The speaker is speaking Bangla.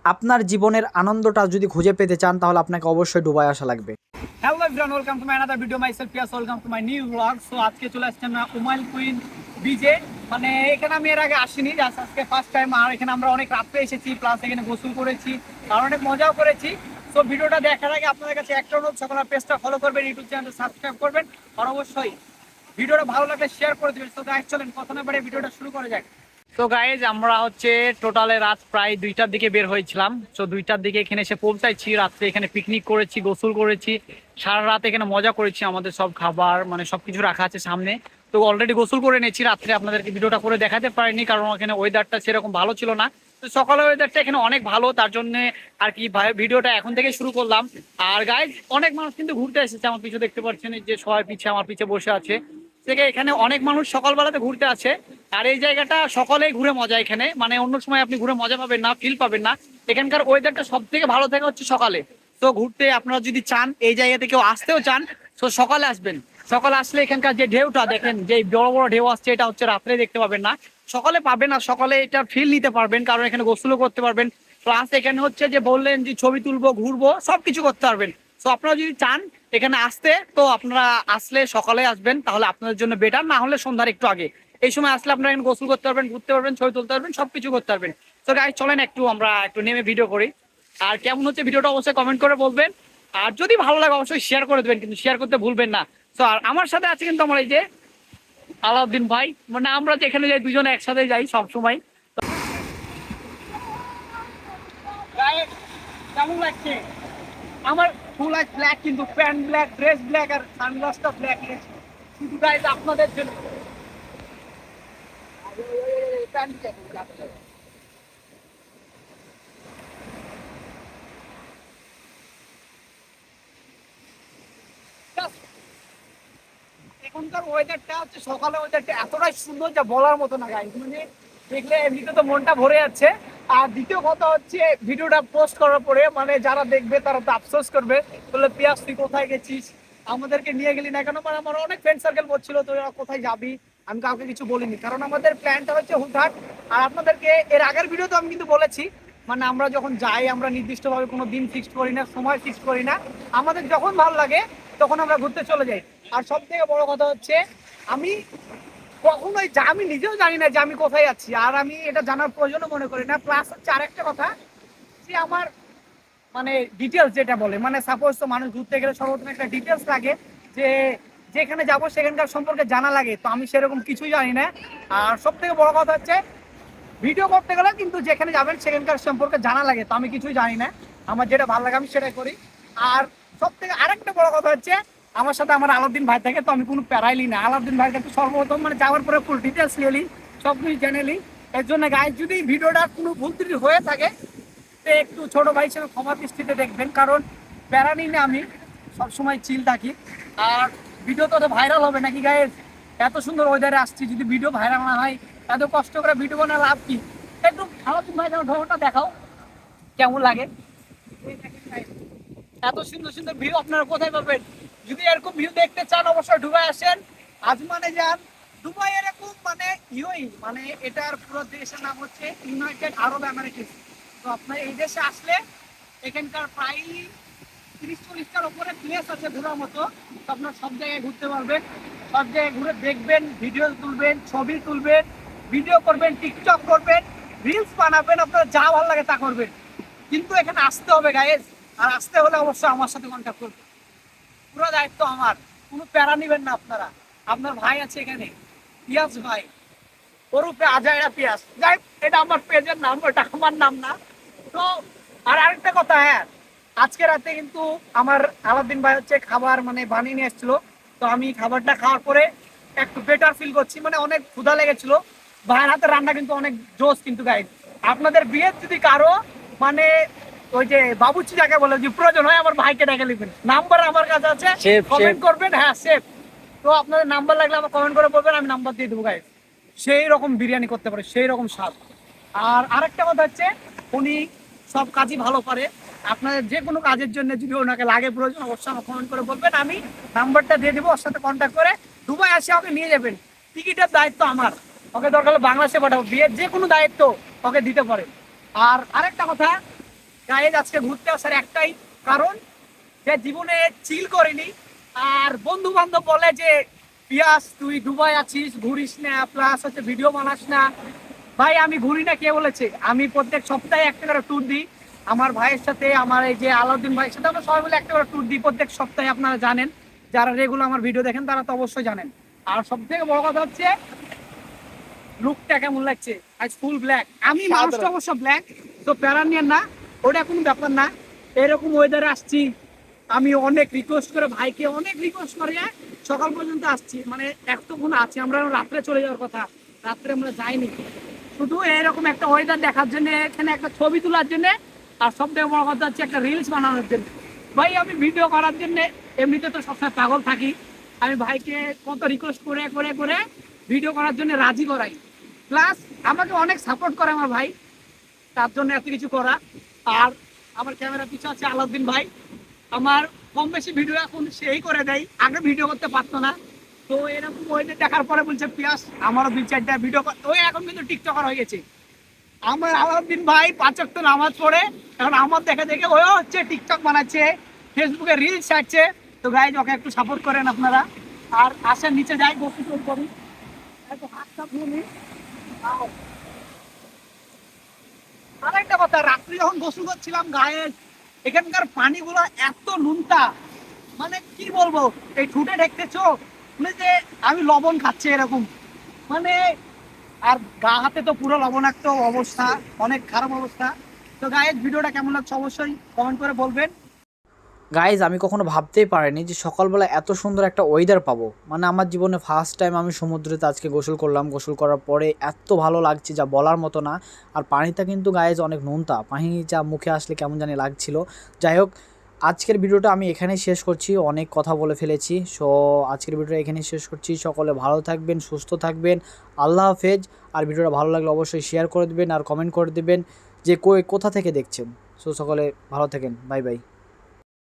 আপনার জীবনের আনন্দটা যদি খুঁজে পেতে চান তাহলে আপনাকে অবশ্যই দুবাই আসা লাগবে। Hello everyone, welcome to my another video. Myself Piyas, welcome to my new blog. So আজকে চলে আসছি আমরা উমাইল কুইন বিচে। মানে এখানে আমি এর আগে আসিনি, জাস্ট আজকে ফার্স্ট টাইম। আর এখানে আমরা অনেক রাত্রে এসেছি, প্লাস এখানে গোসল করেছি আর অনেক মজাও করেছি। সো ভিডিওটা দেখার আগে আপনাদের কাছে একটা অনুরোধ, সকলের পেজটা ফলো করবেন, ইউটিউব চ্যানেলটা সাবস্ক্রাইব করবেন আর অবশ্যই ভিডিওটা ভালো লাগলে শেয়ার করে দেবেন। তো গাইজ চলেন কথা না বাড়িয়ে ভিডিওটা শুরু করা যাক। তো গাইজ আমরা হচ্ছে টোটালে রাত প্রায় 2টার দিকে বের হয়েছিলাম। তো 2টার দিকে এখানে এসে পৌঁছাইছি। রাত্রে এখানে পিকনিক করেছি, গোসল করেছি, সারা রাত এখানে মজা করেছি। আমাদের সব খাবার মানে সবকিছু রাখা আছে সামনে। তো অলরেডি গোসল করে নিয়েছি। রাত্রে আপনাদেরকে ভিডিওটা করে দেখাতে পারিনি কারণ এখানে ওয়েদারটা সেরকম ভালো ছিল না। তো সকালের ওয়েদারটা এখানে অনেক ভালো, তার জন্য আর কি ভিডিওটা এখন থেকে শুরু করলাম। আর গাইজ অনেক মানুষ কিন্তু ঘুরতে এসেছে, আমার পিছু দেখতে পাচ্ছেন যে সবাই পিছে আমার পিছে বসে আছে। থেকে এখানে অনেক মানুষ সকালবেলাতে ঘুরতে আছে। আর এই জায়গাটা সকলেই ঘুরে মজা, এখানে মানে অন্য সময় আপনি ঘুরে মজা পাবেন না, ফিল পাবেন না। এখানকার ওয়েদারটা সব থেকে ভালো থাকে হচ্ছে সকালে। তো ঘুরতে আপনারা যদি চান, এই জায়গাতে কেউ আসতেও চান, তো সকালে আসবেন। সকালে আসলে এখানকার যে ঢেউটা দেখেন, যে বড় বড় ঢেউ আসছে, এটা হচ্ছে রাত্রে দেখতে পাবেন না, সকালে পাবেন। আর সকালে এটা ফিল নিতে পারবেন কারণ এখানে গোসলও করতে পারবেন, প্লাস এখানে হচ্ছে যে বললেন যে ছবি তুলবো, ঘুরবো, সবকিছু করতে পারবেন। তো আপনারা যদি চান এখানে আসতে, তো আপনারা আসলে সকালে আসবেন, তাহলে আপনাদের জন্য বেটার। না হলে সন্ধ্যার একটু আগে, এই সময় আসলে আপনারা এখানে গোসল করতে পারবেন, ঘুরতে পারবেন, ছবি তুলতে পারবেন, সবকিছু করতে পারবেন। তো গাইস চলেন আমরা একটু নেমে ভিডিও করি। আর কেমন হচ্ছে ভিডিওটা অবশ্যই কমেন্ট করে বলবেন। আর যদি ভালো লাগে অবশ্যই শেয়ার করে দেবেন, কিন্তু শেয়ার করতে ভুলবেন না। তো আর আমার সাথে আছে কিন্তু আমার এই যে আলাউদ্দিন ভাই, মানে আমরা যেখানে যাই দুজনে একসাথে যাই সব সময়। কেমন লাগছে? আমার ফুল আইজ ব্ল্যাক, কিন্তু প্যান্ট ব্ল্যাক, ড্রেস ব্ল্যাক আর সানগ্লাসটা ব্ল্যাক। শুধু গাইজ আপনাদের জন্য এখনকার ওয়েদারটা হচ্ছে, সকালে ওয়েদারটা এতটাই সুন্দর যা বলার মতো না গাইজ। মানে দেখলে এমনিতে তো মনটা ভরে যাচ্ছে। আর দ্বিতীয় কথা হচ্ছে, ভিডিওটা পোস্ট করার পরে মানে যারা দেখবে তারা তো আফসোস করবে, বলে পিয়াস তুই কোথায় গেছিস, আমাদেরকে নিয়ে গেলি না কেন। মানে আমার অনেক ফ্রেন্ড সার্কেল বলছিল তো কোথায় যাবি, আমি কাউকে কিছু বলিনি কারণ আমাদের প্ল্যানটা হচ্ছে হুটহাট। আর আপনাদেরকে এর আগের ভিডিওতে আমি কিন্তু বলেছি, মানে আমরা যখন যাই আমরা নির্দিষ্টভাবে কোনো দিন ফিক্সড করি না, সময় ফিক্সড করি না, আমাদের যখন ভালো লাগে তখন আমরা ঘুরতে চলে যাই। আর সব থেকে বড় কথা হচ্ছে, আমি কখনোই আমি নিজেও জানি না যে আমি কোথায় যাচ্ছি, আর আমি এটা জানার প্রয়োজনও মনে করি না। প্লাস হচ্ছে আরেকটা কথা, যে আমার মানে ডিটেলস যেটা বলে, মানে সাপোজ তো মানুষ ঘুরতে গেলে সর্বপ্রথম একটা ডিটেলস লাগে, যে যেখানে যাব সেখানকার সম্পর্কে জানা লাগে। তো আমি সেরকম কিছুই জানি না। আর সব থেকে বড় কথা হচ্ছে, ভিডিও করতে গেলে কিন্তু যেখানে যাবেন সেখানকার সম্পর্কে জানা লাগে। তো আমি কিছুই জানি না, আমার যেটা ভালো লাগে আমি সেটাই করি। আর সব থেকে আরেকটা বড় কথা হচ্ছে, আমার সাথে আমার আলাউদ্দিন ভাই থাকে, তো আমি কোনো প্যারাইলি না। আলাউদ্দিন ভাই কিন্তু সর্বপ্রথম মানে যাওয়ার পরে ফুল ডিটেলস নিয়ে সব কিছু জেনে নিই। এর জন্য গায়ে যদি ভিডিওটা কোনো ভুল ত্রুটি হয়ে থাকে তো একটু ছোট ভাই হিসেবে ক্ষমা দৃষ্টিতে দেখবেন, কারণ প্যারা নিই না, আমি সবসময় চিল থাকি। আর ভিডিও তো ভাইরাল হবে নাকি গাইস? এত সুন্দর ওয়েদারে আসছি, যদি ভিডিও ভাইরাল না হয়, এত কষ্ট করে ভিডিও বানায় লাভ কি? একটু আলাউদ্দিন ভাই যেন ঢোলটা দেখাও, কেমন লাগে। এত সুন্দর সুন্দর ভিউ আপনারা কোথায় পাবেন? যদি এরকম ভিউ দেখতে চান অবশ্যই দুবাই আসেন, আজমানে যান। দুবাই এরকম মানে মানে এটার পুরো দেশের নাম হচ্ছে ইউনাইটেড আরব আমিরাত। তো আপনার এই দেশে আসলে এখানকার প্রায় 30-40টার উপরে প্লেস আছে ঘোরার মতো। তো আপনার সব জায়গায় ঘুরতে পারবেন, সব জায়গায় ঘুরে দেখবেন, ভিডিও তুলবেন, ছবি তুলবেন, ভিডিও করবেন, টিকটক করবেন, রিলস বানাবেন, আপনার যা ভালো লাগে তা করবেন। কিন্তু এখানে আসতে হবে গাইজ। আর আসতে হলে অবশ্যই আমার সাথে কন্ট্যাক্ট করবেন, পুরো দায়িত্ব আমার, কোনো প্যারা নিবেন না আপনারা। আপনার ভাই আছে এখানে, পিয়াস ভাই, ওরূপে আজাইরা পিয়াস। যাই, এটা আমার পেজের নাম, ওটা আমার নাম না। তো আর আরেকটা কথা, হ্যাঁ, আজকে রাতে কিন্তু আমার আলাউদ্দিন ভাই হচ্ছে খাবার মানে বানিয়ে নিয়ে এসেছিল। তো আমি খাবারটা খাওয়ার পরে একটু বেটার ফিল করছি, মানে অনেক ক্ষুধা লেগেছিল। ভাইয়ের হাতে রান্না কিন্তু অনেক জোস। কিন্তু গাইড, আপনাদের বিয়ের যদি কারো মানে ওই যে বাবুচি যাকে বলে যে প্রয়োজন হয়, আমার ভাইকে ডেকে নেবেন, নাম্বার আমার কাছে আছে, কমেন্ট করবেন। হ্যাঁ সেফ। তো আপনাদের নাম্বার লাগলে আমার কমেন্ট করে বলবেন, আমি নাম্বার দিয়ে দেবো গাইড। সেই রকম বিরিয়ানি করতে পারে, সেই রকম স্বাদ। আর আরেকটা কথা হচ্ছে, উনি সব কাজই ভালো পারে। আপনাদের যে কোনো কাজের জন্য যদি ওনাকে লাগে প্রয়োজন, অবশ্যই আমার কমেন্ট করে বলবেন, আমি নাম্বারটা দিয়ে দেবো, ওর সাথে কন্ট্যাক্ট করে দুবাই আসে ওকে নিয়ে যাবেন। টিকিটের দায়িত্ব আমার, ওকে দরকার হলে বাংলাদেশে পাঠাবো, বিয়ের যে কোনো দায়িত্ব ওকে দিতে পারে। আর আরেকটা কথা, গাইজ আজকে ঘুরতে আসার একটাই কারণ, যে জীবনে চিল করিনি। আর বন্ধু বান্ধব বলে যে পিয়াস তুই দুবাই আছিস, ঘুরিস না, প্লাস হচ্ছে ভিডিও বানাস না। ভাই আমি ঘুরি না, কে বলেছে? আমি প্রত্যেক সপ্তাহে একটা করে ট্যুর দিই আমার ভাইয়ের সাথে, আমার এই যে আলাউদ্দিন ভাইয়ের সাথে আমরা সবাই মিলে একটা করে ট্যুর দিই প্রত্যেক সপ্তাহে। আপনারা জানেন, যারা রেগুলার আমার ভিডিও দেখেন তারা তো অবশ্যই জানেন। আর সব থেকে বড় কথা হচ্ছে লুকটা কেমন লাগছে, আজ ফুল ব্ল্যাক। আমি মানুষটা অবশ্য ব্ল্যাক, তো প্যারা নিয়ে না, ওটা কোনো ব্যাপার না। এরকম ওয়েদারে আসছি, আমি অনেক রিকোয়েস্ট করে ভাইকে অনেক রিকোয়েস্ট করে সকাল পর্যন্ত আসছি। মানে এতক্ষণ আছি, আমরা রাত্রে চলে যাওয়ার কথা, রাত্রে আমরা যাইনি, শুধু এরকম একটা ওয়েদার দেখার জন্য, এখানে একটা ছবি তোলার জন্য, আর সব থেকে বড় কথা হচ্ছে একটা রিলস বানানোর জন্য। ভাই আমি ভিডিও করার জন্য এমনিতে তো সবসময় পাগল থাকি, আমি ভাইকে কত রিকোয়েস্ট করে করে করে ভিডিও করার জন্য রাজি করাই, প্লাস আমাকে অনেক সাপোর্ট করে আমার ভাই, তার জন্য এত কিছু করা। আর আমার ক্যামেরা পিছু আছে আলাউদ্দিন ভাই, আমার কম বেশি ভিডিও এখন সেই করে দেয়, আগে ভিডিও করতে পারতো না। তো এরকম ওয়েদার দেখার পরে বলছে পিয়াস আমারও 2-4টা ভিডিও, ওই এখন কিন্তু টিকটকার হয়ে গেছে। আমার আলাউদ্দিন ভাই 5 ওয়াক্ত নামাজ পড়ে, এখন আমার দেখে দেখে ওই হচ্ছে টিকটক বানাচ্ছে, ফেসবুকে রিলস ছাড়ছে। তো গাইজ ওকে একটু সাপোর্ট করেন আপনারা। আর আসেন নিচে যাই, গোসল করি, একটু হাত টাত ধুয়ে নিই। আর একটা কথা, রাত্রি যখন গোসল করছিলাম গায়ে, এখানকার পানিগুলো এত নুনতা, মানে কি বলবো, এই ঠুটে ঢেকতে চোখ, মানে যে আমি লবণ খাচ্ছি এরকম, মানে। আর গা হাতে তো পুরো লবণাক্ত অবস্থা, অনেক খারাপ অবস্থা। তো গাইজ ভিডিওটা কেমন লাগছে অবশ্যই কমেন্ট করে বলবেন। গাইজ আমি কখনো ভাবতেই পারিনি যে সকালবেলা এত সুন্দর একটা ওয়েদার পাবো। মানে আমার জীবনে ফার্স্ট টাইম আমি সমুদ্রেতে আজকে গোসল করলাম, গোসল করার পরে এত ভালো লাগছে যা বলার মতো না। আর পানিটা কিন্তু গাইজ অনেক নোনতা, পানি যা মুখে আসলে কেমন জানি লাগছিল। যাই হোক, আজকের ভিডিওটা আমি এখানেই শেষ করছি, অনেক কথা বলে ফেলেছি। সো আজকের ভিডিওটা এখানেই শেষ করছি। সকলে ভালো থাকবেন, সুস্থ থাকবেন, আল্লাহ হাফেজ। আর ভিডিওটা ভালো লাগলে অবশ্যই শেয়ার করে দেবেন আর কমেন্ট করে দেবেন যে কোথা থেকে দেখছেন। সো সকলে ভালো থাকেন, বাই বাই।